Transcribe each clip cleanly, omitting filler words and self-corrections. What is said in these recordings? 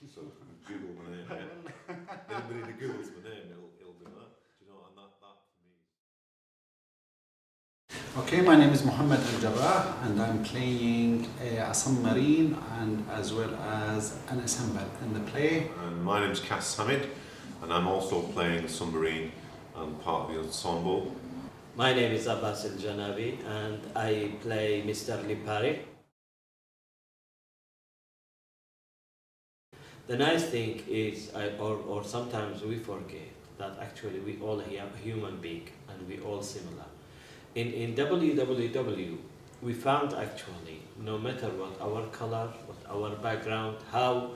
So Google my name. Yeah. Anybody that Googles my name, it'll be that. Do you know? And that for me. Okay, my name is Mohammed Al-Jarrah and I'm playing a submarine and as well as an assemble in the play. And my name is Cass Hamid and I'm also playing submarine and part of the ensemble. My name is Abbas Al-Janabi and I play Mr. Lipari. The nice thing is, or sometimes we forget that actually we all are human being and we all similar. In WWW, we found actually, no matter what our color, what our background, how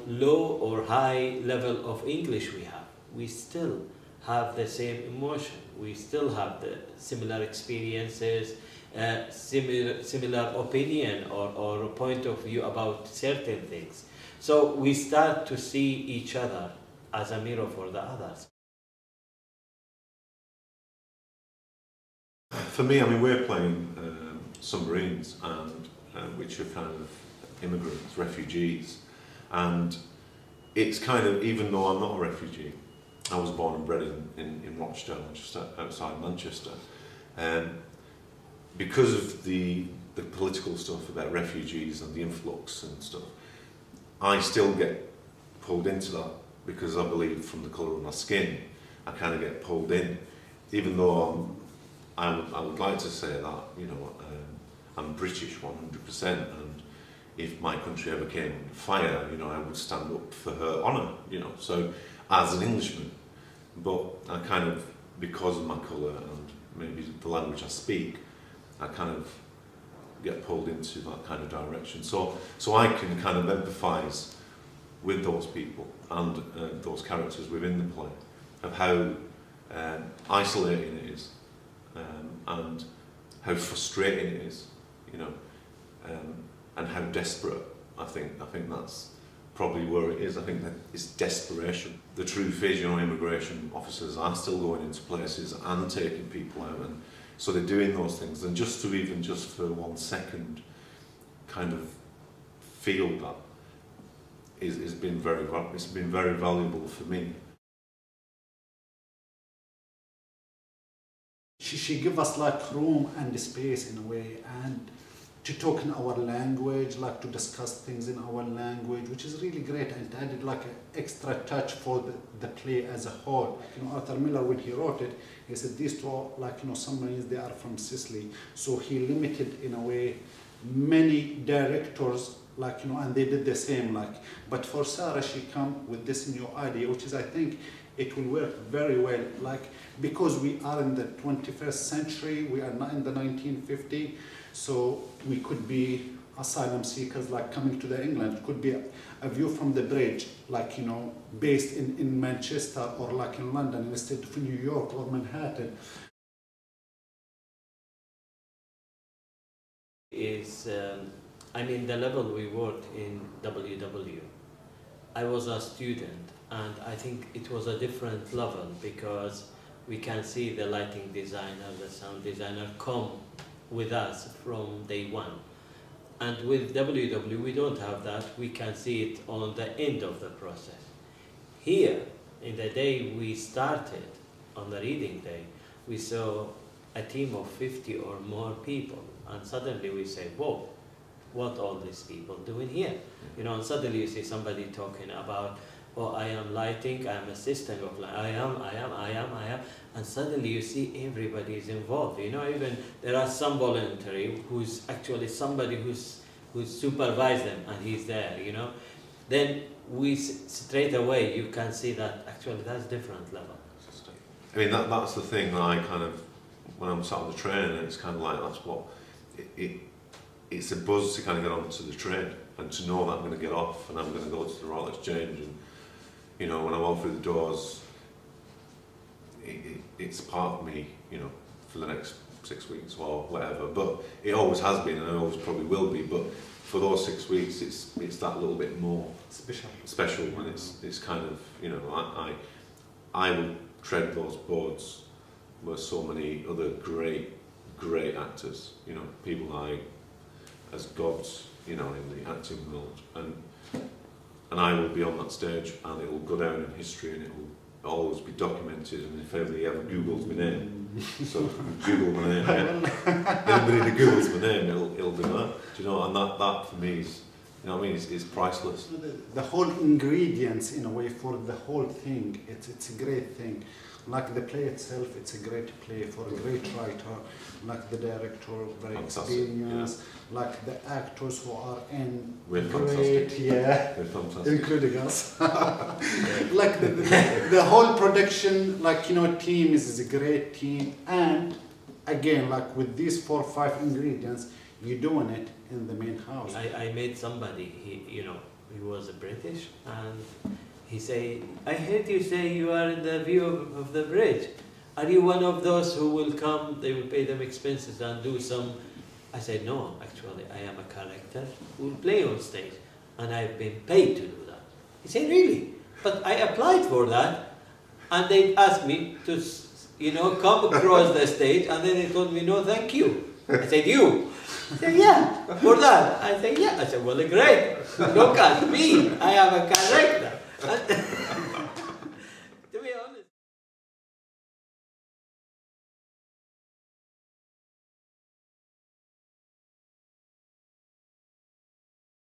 low or high level of English we have, we still have the same emotion. We still have the similar experiences, similar opinion or point of view about certain things. So we start to see each other as a mirror for the others. For me, I mean, we're playing submarines, and which are kind of immigrants, refugees, and it's kind of, even though I'm not a refugee, I was born and bred in Rochdale, just outside Manchester, because of the political stuff about refugees and the influx and stuff, I still get pulled into that because I believe from the colour of my skin, I kind of get pulled in, even though I would like to say that, you know, I'm British 100%, and if my country ever came under fire, you know, I would stand up for her honour, you know, so as an Englishman. But I kind of, because of my colour and maybe the language I speak, I kind of get pulled into that kind of direction. So I can kind of empathise with those people and those characters within the play, of how isolating it is. And how frustrating it is, you know, and how desperate. I think that's probably where it is. I think that it's desperation. The truth is, you know, immigration officers are still going into places and taking people out, and so they're doing those things. And just to even just for 1 second, kind of feel that it's been very valuable for me. She give us like room and space in a way, and to talk in our language, like to discuss things in our language, which is really great, and added like an extra touch for the play as a whole. You know, Arthur Miller, when he wrote it, he said these two, like, you know, submarines, they are from Sicily, so he limited in a way many directors, like, you know, and they did the same, like. But for Sarah, she come with this new idea, which is, I think, it will work very well, like, because we are in the 21st century, we are not in the 1950s, so we could be asylum seekers, like coming to the England. It could be a view from the bridge, like, you know, based in Manchester or like in London instead of New York or Manhattan. I mean, the level we worked in WW, I was a student, and I think it was a different level because we can see the lighting designer, the sound designer come with us from day one. And with WW, we don't have that. We can see it on the end of the process. Here, in the day we started, on the reading day, we saw a team of 50 or more people, and suddenly we say, whoa, what all these people doing here? You know, and suddenly you see somebody talking about, oh, I am lighting, I am assistant of lighting, I am, and suddenly you see everybody is involved. You know, even there are some voluntary who's actually somebody who's supervised them, and he's there, you know. Then we straight away, you can see that actually that's different level. I mean, that's the thing that I kind of, when I'm sat on the train, it's kind of like, that's what, it's a buzz to kind of get onto the train and to know that I'm going to get off and I'm going to go to the Royal Exchange, and, you know, when I walk through the doors, it's part of me, you know, for the next 6 weeks or whatever. But it always has been, and it always probably will be. But for those 6 weeks, it's that little bit more special, and it's kind of, you know, I would tread those boards where so many other great actors, you know, people as gods, you know, in the acting world, and and I will be on that stage, and it will go down in history, and it will always be documented. And if anybody ever Googles my name, so Google my name, anybody that Googles my name, it'll be that. Do you know? And that for me is, you know what I mean, it's priceless. The whole ingredients, in a way, for the whole thing, it's a great thing. Like the play itself, it's a great play for a great writer, like the director, very experienced, like the actors who are in, We're great, fantastic. yeah, We're fantastic. including us. Like the whole production, like, you know, team is a great team, and again, like with these 4 or 5 ingredients, you're doing it in the main house. I met somebody, he was a British, and he say, I heard you say you are in the view of the bridge. Are you one of those who will come, they will pay them expenses and do some? I said, no, actually, I am a character who will play on stage, and I've been paid to do that. He said, really? But I applied for that, and they asked me to, come across the stage, and then they told me, no, thank you. I said, you? I said, yeah, for that. I said, yeah. I said, well, great. Look at me. I am a character.